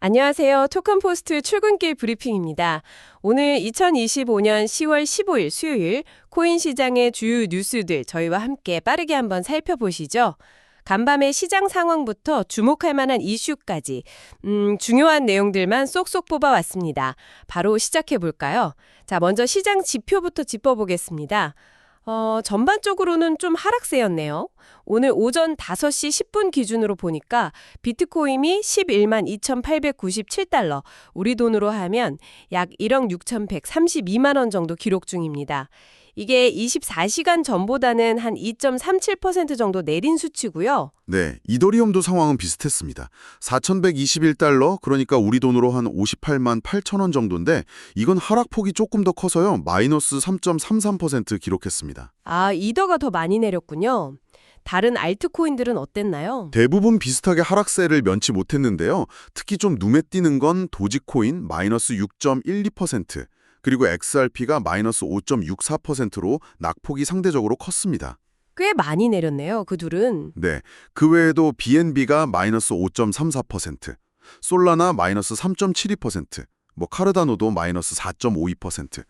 안녕하세요. 토큰포스트 출근길 브리핑입니다. 오늘 2025년 10월 15일 수요일 코인 시장의 주요 뉴스들 저희와 함께 빠르게 한번 살펴보시죠. 간밤의 시장 상황부터 주목할 만한 이슈까지 중요한 내용들만 쏙쏙 뽑아왔습니다. 바로 시작해 볼까요? 자, 먼저 시장 지표부터 짚어보겠습니다. 전반적으로는 좀 하락세였네요. 오늘 오전 5시 10분 기준으로 보니까 비트코인이 11만 2,897달러, 우리 돈으로 하면 약 1억 6,132만 원 정도 기록 중입니다. 이게 24시간 전보다는 한 2.37% 정도 내린 수치고요. 네, 이더리움도 상황은 비슷했습니다. 4,121달러, 그러니까 우리 돈으로 한 58만 8천 원 정도인데 이건 하락폭이 조금 더 커서요. 마이너스 3.33% 기록했습니다. 아, 이더가 더 많이 내렸군요. 다른 알트코인들은 어땠나요? 대부분 비슷하게 하락세를 면치 못했는데요. 특히 좀 눈에 띄는 건 도지코인 마이너스 6.12%, 그리고 XRP가 마이너스 5.64%로 낙폭이 상대적으로 컸습니다. 꽤 많이 내렸네요, 그 둘은. 네, 그 외에도 BNB가 마이너스 5.34%, 솔라나 마이너스 3.72%, 카르다노도 마이너스 4.52%,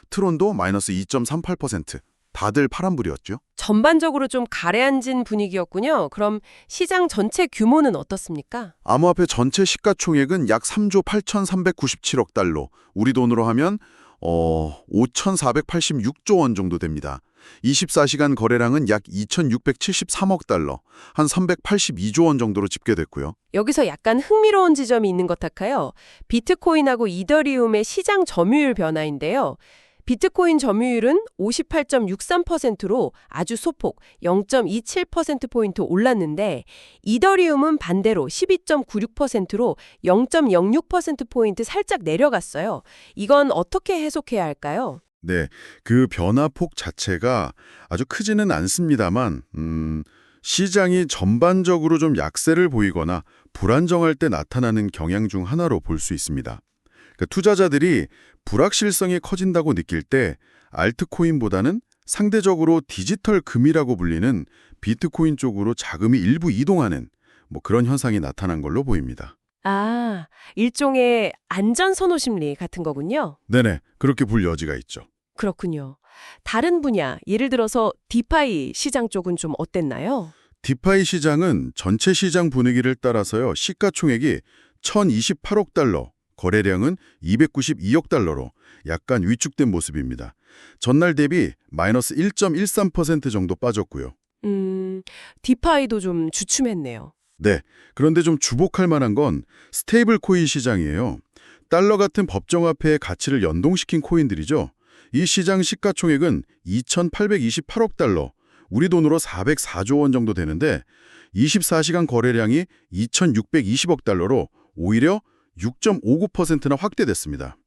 트론도 마이너스 2.38%, 다들 파란불이었죠. 전반적으로 좀 가라앉은 분위기였군요. 그럼 시장 전체 규모는 어떻습니까? 암호화폐 전체 시가총액은 약 3조 8,397억 달러, 우리 돈으로 하면 5,486조 원 정도 됩니다. 24시간 거래량은 약 2,673억 달러, 한 382조 원 정도로 집계됐고요. 여기서 약간 흥미로운 지점이 있는 것 같아요. 비트코인하고 이더리움의 시장 점유율 변화인데요. 비트코인 점유율은 58.63%로 아주 소폭 0.27%포인트 올랐는데 이더리움은 반대로 12.96%로 0.06%포인트 살짝 내려갔어요. 이건 어떻게 해석해야 할까요? 네, 그 변화폭 자체가 아주 크지는 않습니다만 시장이 전반적으로 좀 약세를 보이거나 불안정할 때 나타나는 경향 중 하나로 볼 수 있습니다. 그러니까 투자자들이 불확실성이 커진다고 느낄 때 알트코인보다는 상대적으로 디지털 금이라고 불리는 비트코인 쪽으로 자금이 일부 이동하는 그런 현상이 나타난 걸로 보입니다. 아, 일종의 안전선호 심리 같은 거군요. 네네, 그렇게 볼 여지가 있죠. 그렇군요. 다른 분야, 예를 들어서 디파이 시장 쪽은 좀 어땠나요? 디파이 시장은 전체 시장 분위기를 따라서요. 시가총액이 1,028억 달러, 거래량은 292억 달러로 약간 위축된 모습입니다. 전날 대비 마이너스 1.13% 정도 빠졌고요. 디파이도 좀 주춤했네요. 네, 그런데 좀 주목할 만한 건 스테이블 코인 시장이에요. 달러 같은 법정화폐의 가치를 연동시킨 코인들이죠. 이 시장 시가총액은 2,828억 달러, 우리 돈으로 404조 원 정도 되는데 24시간 거래량이 2,620억 달러로 오히려 6.59%나 확대됐습니다.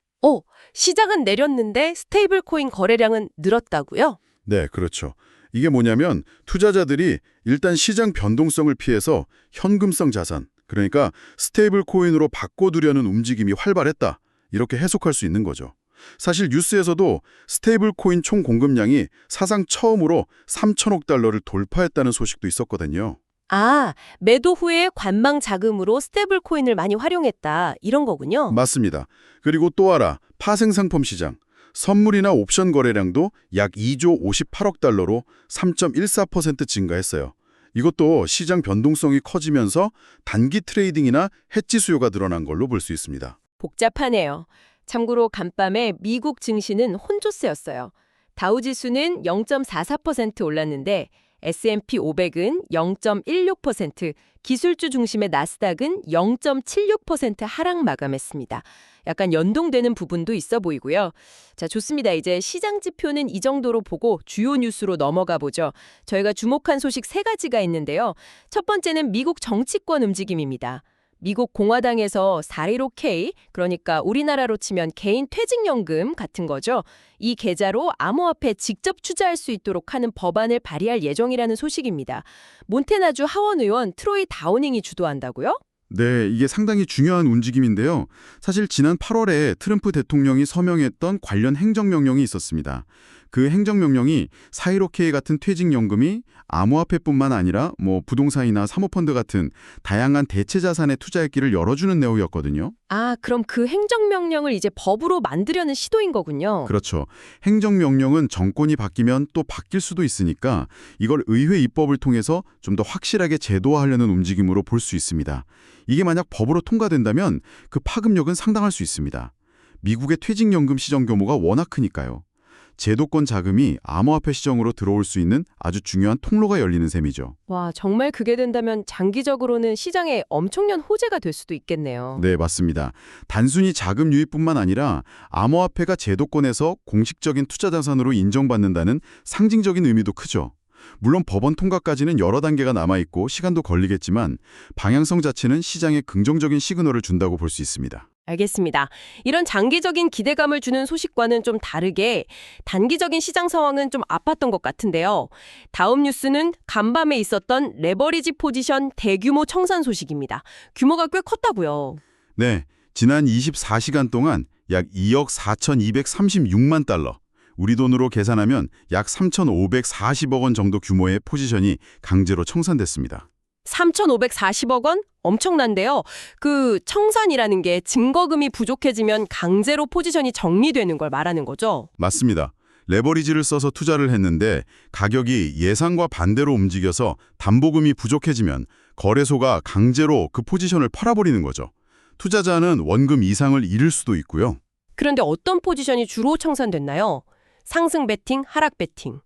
시장은 내렸는데 스테이블 코인 거래량은 늘었다고요? 네, 그렇죠. 이게 뭐냐면 투자자들이 일단 시장 변동성을 피해서 현금성 자산, 그러니까 스테이블 코인으로 바꿔두려는 움직임이 활발했다. 이렇게 해석할 수 있는 거죠. 사실 뉴스에서도 스테이블 코인 총 공급량이 사상 처음으로 3천억 달러를 돌파했다는 소식도 있었거든요. 아, 매도 후에 관망 자금으로 스테이블 코인을 많이 활용했다. 이런 거군요. 맞습니다. 그리고 또 하나, 파생상품 시장. 선물이나 옵션 거래량도 약 2조 58억 달러로 3.14% 증가했어요. 이것도 시장 변동성이 커지면서 단기 트레이딩이나 해지 수요가 늘어난 걸로 볼 수 있습니다. 복잡하네요. 참고로 간밤에 미국 증시는 혼조세였어요. 다우지수는 0.44% 올랐는데 S&P 500은 0.16%, 기술주 중심의 나스닥은 0.76% 하락 마감했습니다. 약간 연동되는 부분도 있어 보이고요. 자, 좋습니다. 이제 시장 지표는 이 정도로 보고 주요 뉴스로 넘어가 보죠. 저희가 주목한 소식 3가지가 있는데요. 첫 번째는 미국 정치권 움직임입니다. 미국 공화당에서 415K, 그러니까 우리나라로 치면 개인 퇴직연금 같은 거죠. 이 계좌로 암호화폐 직접 투자할 수 있도록 하는 법안을 발의할 예정이라는 소식입니다. 몬태나주 하원 의원 트로이 다우닝이 주도한다고요? 네, 이게 상당히 중요한 움직임인데요. 사실 지난 8월에 트럼프 대통령이 서명했던 관련 행정명령이 있었습니다. 그 행정명령이 4.15K 같은 퇴직연금이 암호화폐뿐만 아니라 부동산이나 사모펀드 같은 다양한 대체 자산의 투자의 길을 열어주는 내용이었거든요. 아, 그럼 그 행정명령을 이제 법으로 만들려는 시도인 거군요. 그렇죠. 행정명령은 정권이 바뀌면 또 바뀔 수도 있으니까 이걸 의회 입법을 통해서 좀 더 확실하게 제도화하려는 움직임으로 볼 수 있습니다. 이게 만약 법으로 통과된다면 그 파급력은 상당할 수 있습니다. 미국의 퇴직연금 시정 규모가 워낙 크니까요. 제도권 자금이 암호화폐 시정으로 들어올 수 있는 아주 중요한 통로가 열리는 셈이죠. 와, 정말 그게 된다면 장기적으로는 시장에 엄청난 호재가 될 수도 있겠네요. 네, 맞습니다. 단순히 자금 유입뿐만 아니라 암호화폐가 제도권에서 공식적인 투자 자산으로 인정받는다는 상징적인 의미도 크죠. 물론 법원 통과까지는 여러 단계가 남아있고 시간도 걸리겠지만 방향성 자체는 시장에 긍정적인 시그널을 준다고 볼 수 있습니다. 알겠습니다. 이런 장기적인 기대감을 주는 소식과는 좀 다르게 단기적인 시장 상황은 좀 아팠던 것 같은데요. 다음 뉴스는 간밤에 있었던 레버리지 포지션 대규모 청산 소식입니다. 규모가 꽤 컸다고요. 네, 지난 24시간 동안 약 2억 4,236만 달러, 우리 돈으로 계산하면 약 3,540억 원 정도 규모의 포지션이 강제로 청산됐습니다. 3,540억 원? 엄청난데요. 그 청산이라는 게 증거금이 부족해지면 강제로 포지션이 정리되는 걸 말하는 거죠? 맞습니다. 레버리지를 써서 투자를 했는데 가격이 예상과 반대로 움직여서 담보금이 부족해지면 거래소가 강제로 그 포지션을 팔아버리는 거죠. 투자자는 원금 이상을 잃을 수도 있고요. 그런데 어떤 포지션이 주로 청산됐나요? 상승 베팅, 하락 베팅.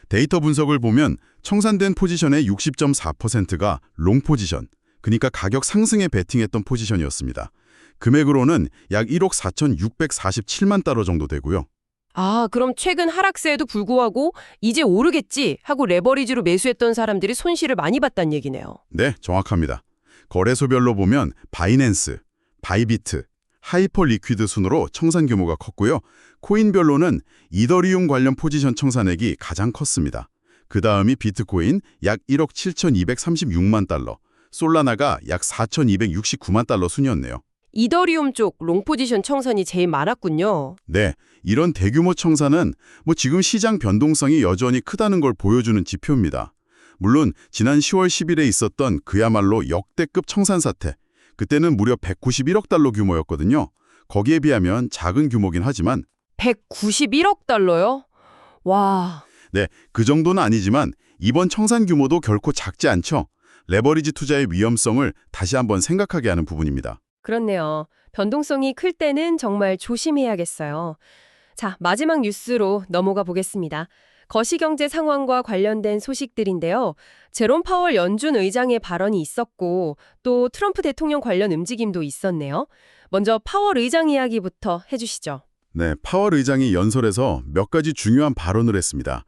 데이터 분석을 보면 청산된 포지션의 60.4%가 롱 포지션, 그러니까 가격 상승에 베팅했던 포지션이었습니다. 금액으로는 약 1억 4,647만 달러 정도 되고요. 아, 그럼 최근 하락세에도 불구하고 이제 오르겠지 하고 레버리지로 매수했던 사람들이 손실을 많이 봤다는 얘기네요. 네, 정확합니다. 거래소별로 보면 바이낸스, 바이비트, 하이퍼 리퀴드 순으로 청산 규모가 컸고요. 코인별로는 이더리움 관련 포지션 청산액이 가장 컸습니다. 그 다음이 비트코인 약 1억 7,236만 달러, 솔라나가 약 4,269만 달러 순이었네요. 이더리움 쪽 롱 포지션 청산이 제일 많았군요. 네, 이런 대규모 청산은 지금 시장 변동성이 여전히 크다는 걸 보여주는 지표입니다. 물론 지난 10월 10일에 있었던 그야말로 역대급 청산 사태, 그때는 무려 191억 달러 규모였거든요. 거기에 비하면 작은 규모긴 하지만 191억 달러요? 와. 네, 그 정도는 아니지만 이번 청산 규모도 결코 작지 않죠. 레버리지 투자의 위험성을 다시 한번 생각하게 하는 부분입니다. 그렇네요. 변동성이 클 때는 정말 조심해야겠어요. 자, 마지막 뉴스로 넘어가 보겠습니다. 거시경제 상황과 관련된 소식들인데요. 제롬 파월 연준 의장의 발언이 있었고 또 트럼프 대통령 관련 움직임도 있었네요. 먼저 파월 의장 이야기부터 해주시죠. 네, 파월 의장이 연설에서 몇 가지 중요한 발언을 했습니다.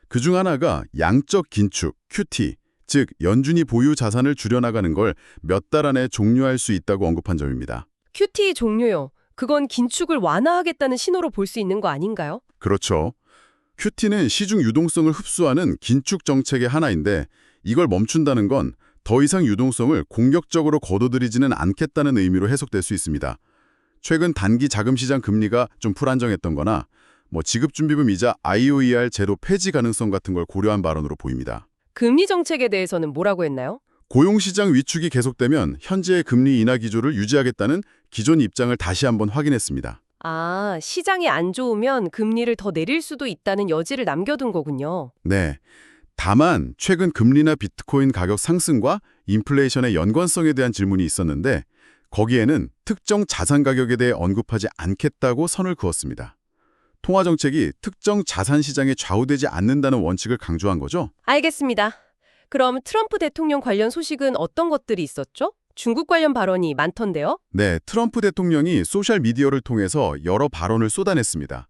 그중 하나가 양적 긴축, QT, 즉 연준이 보유 자산을 줄여나가는 걸 몇 달 안에 종료할 수 있다고 언급한 점입니다. QT 종료요. 그건 긴축을 완화하겠다는 신호로 볼 수 있는 거 아닌가요? 그렇죠. QT는 시중 유동성을 흡수하는 긴축 정책의 하나인데 이걸 멈춘다는 건 더 이상 유동성을 공격적으로 거둬들이지는 않겠다는 의미로 해석될 수 있습니다. 최근 단기 자금 시장 금리가 좀 불안정했던 거나 지급준비금 이자 IOER 제도 폐지 가능성 같은 걸 고려한 발언으로 보입니다. 금리 정책에 대해서는 뭐라고 했나요? 고용시장 위축이 계속되면 현재의 금리 인하 기조를 유지하겠다는 기존 입장을 다시 한번 확인했습니다. 아, 시장이 안 좋으면 금리를 더 내릴 수도 있다는 여지를 남겨둔 거군요. 네. 다만 최근 금리나 비트코인 가격 상승과 인플레이션의 연관성에 대한 질문이 있었는데 거기에는 특정 자산 가격에 대해 언급하지 않겠다고 선을 그었습니다. 통화정책이 특정 자산 시장에 좌우되지 않는다는 원칙을 강조한 거죠? 알겠습니다. 그럼 트럼프 대통령 관련 소식은 어떤 것들이 있었죠? 중국 관련 발언이 많던데요? 네, 트럼프 대통령이 소셜미디어를 통해서 여러 발언을 쏟아냈습니다.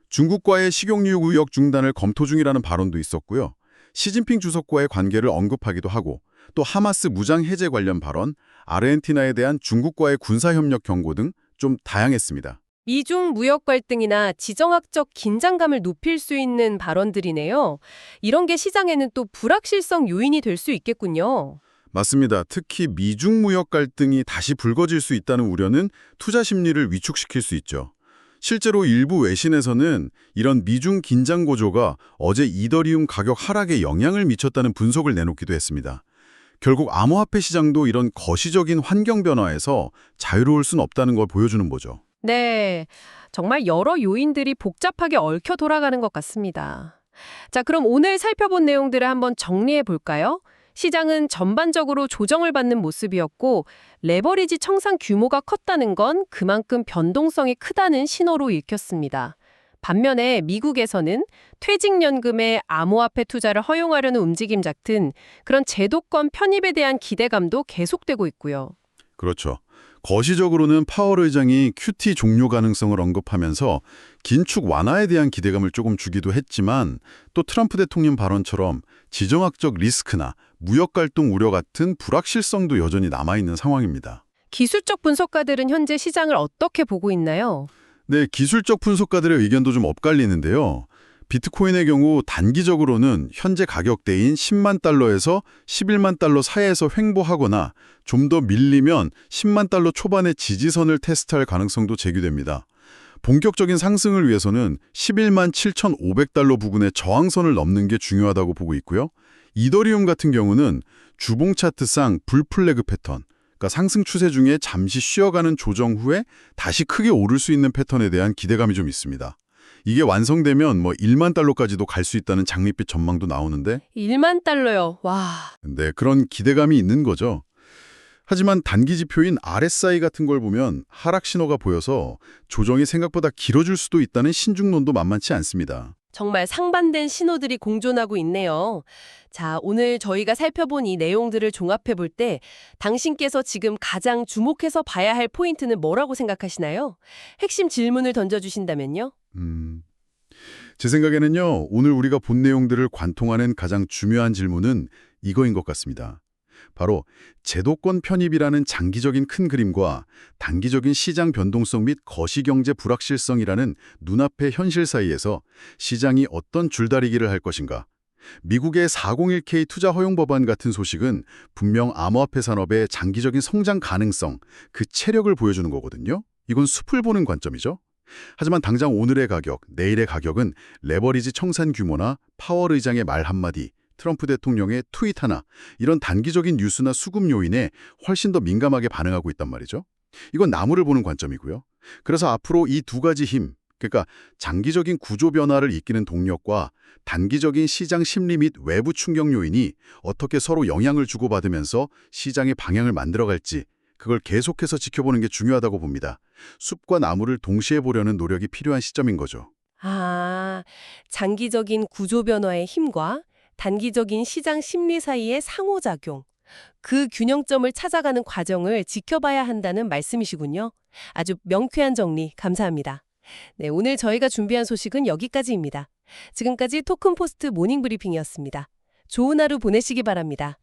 중국과의 식용유 무역 중단을 검토 중이라는 발언도 있었고요. 시진핑 주석과의 관계를 언급하기도 하고 또 하마스 무장 해제 관련 발언, 아르헨티나에 대한 중국과의 군사협력 경고 등 좀 다양했습니다. 미중 무역 갈등이나 지정학적 긴장감을 높일 수 있는 발언들이네요. 이런 게 시장에는 또 불확실성 요인이 될 수 있겠군요. 맞습니다. 특히 미중 무역 갈등이 다시 불거질 수 있다는 우려는 투자 심리를 위축시킬 수 있죠. 실제로 일부 외신에서는 이런 미중 긴장 고조가 어제 이더리움 가격 하락에 영향을 미쳤다는 분석을 내놓기도 했습니다. 결국 암호화폐 시장도 이런 거시적인 환경 변화에서 자유로울 순 없다는 걸 보여주는 거죠. 네, 정말 여러 요인들이 복잡하게 얽혀 돌아가는 것 같습니다. 자, 그럼 오늘 살펴본 내용들을 한번 정리해 볼까요? 시장은 전반적으로 조정을 받는 모습이었고 레버리지 청산 규모가 컸다는 건 그만큼 변동성이 크다는 신호로 읽혔습니다. 반면에 미국에서는 퇴직연금에 암호화폐 투자를 허용하려는 움직임 같은 그런 제도권 편입에 대한 기대감도 계속되고 있고요. 그렇죠. 거시적으로는 파월 의장이 QT 종료 가능성을 언급하면서 긴축 완화에 대한 기대감을 조금 주기도 했지만 또 트럼프 대통령 발언처럼 지정학적 리스크나 무역 갈등 우려 같은 불확실성도 여전히 남아있는 상황입니다. 기술적 분석가들은 현재 시장을 어떻게 보고 있나요? 네, 기술적 분석가들의 의견도 좀 엇갈리는데요. 비트코인의 경우 단기적으로는 현재 가격대인 10만 달러에서 11만 달러 사이에서 횡보하거나 좀 더 밀리면 10만 달러 초반의 지지선을 테스트할 가능성도 제기됩니다. 본격적인 상승을 위해서는 11만 7,500달러 부근의 저항선을 넘는 게 중요하다고 보고 있고요. 이더리움 같은 경우는 주봉 차트상 불플래그 패턴, 그러니까 상승 추세 중에 잠시 쉬어가는 조정 후에 다시 크게 오를 수 있는 패턴에 대한 기대감이 좀 있습니다. 이게 완성되면 1만 달러까지도 갈 수 있다는 장밋빛 전망도 나오는데 1만 달러요. 와. 네, 그런 기대감이 있는 거죠. 하지만 단기 지표인 RSI 같은 걸 보면 하락 신호가 보여서 조정이 생각보다 길어질 수도 있다는 신중론도 만만치 않습니다. 정말 상반된 신호들이 공존하고 있네요. 자, 오늘 저희가 살펴본 이 내용들을 종합해 볼 때 당신께서 지금 가장 주목해서 봐야 할 포인트는 뭐라고 생각하시나요? 핵심 질문을 던져주신다면요? 제 생각에는요, 오늘 우리가 본 내용들을 관통하는 가장 중요한 질문은 이거인 것 같습니다. 바로 제도권 편입이라는 장기적인 큰 그림과 단기적인 시장 변동성 및 거시경제 불확실성이라는 눈앞의 현실 사이에서 시장이 어떤 줄다리기를 할 것인가. 미국의 401k 투자 허용 법안 같은 소식은 분명 암호화폐 산업의 장기적인 성장 가능성, 그 체력을 보여주는 거거든요. 이건 숲을 보는 관점이죠. 하지만 당장 오늘의 가격, 내일의 가격은 레버리지 청산 규모나 파월 의장의 말 한마디, 트럼프 대통령의 트윗 하나, 이런 단기적인 뉴스나 수급 요인에 훨씬 더 민감하게 반응하고 있단 말이죠. 이건 나무를 보는 관점이고요. 그래서 앞으로 이 두 가지 힘, 그러니까 장기적인 구조 변화를 이끄는 동력과 단기적인 시장 심리 및 외부 충격 요인이 어떻게 서로 영향을 주고받으면서 시장의 방향을 만들어갈지 그걸 계속해서 지켜보는 게 중요하다고 봅니다. 숲과 나무를 동시에 보려는 노력이 필요한 시점인 거죠. 아, 장기적인 구조 변화의 힘과 단기적인 시장 심리 사이의 상호작용. 그 균형점을 찾아가는 과정을 지켜봐야 한다는 말씀이시군요. 아주 명쾌한 정리 감사합니다. 네, 오늘 저희가 준비한 소식은 여기까지입니다. 지금까지 토큰포스트 모닝브리핑이었습니다. 좋은 하루 보내시기 바랍니다.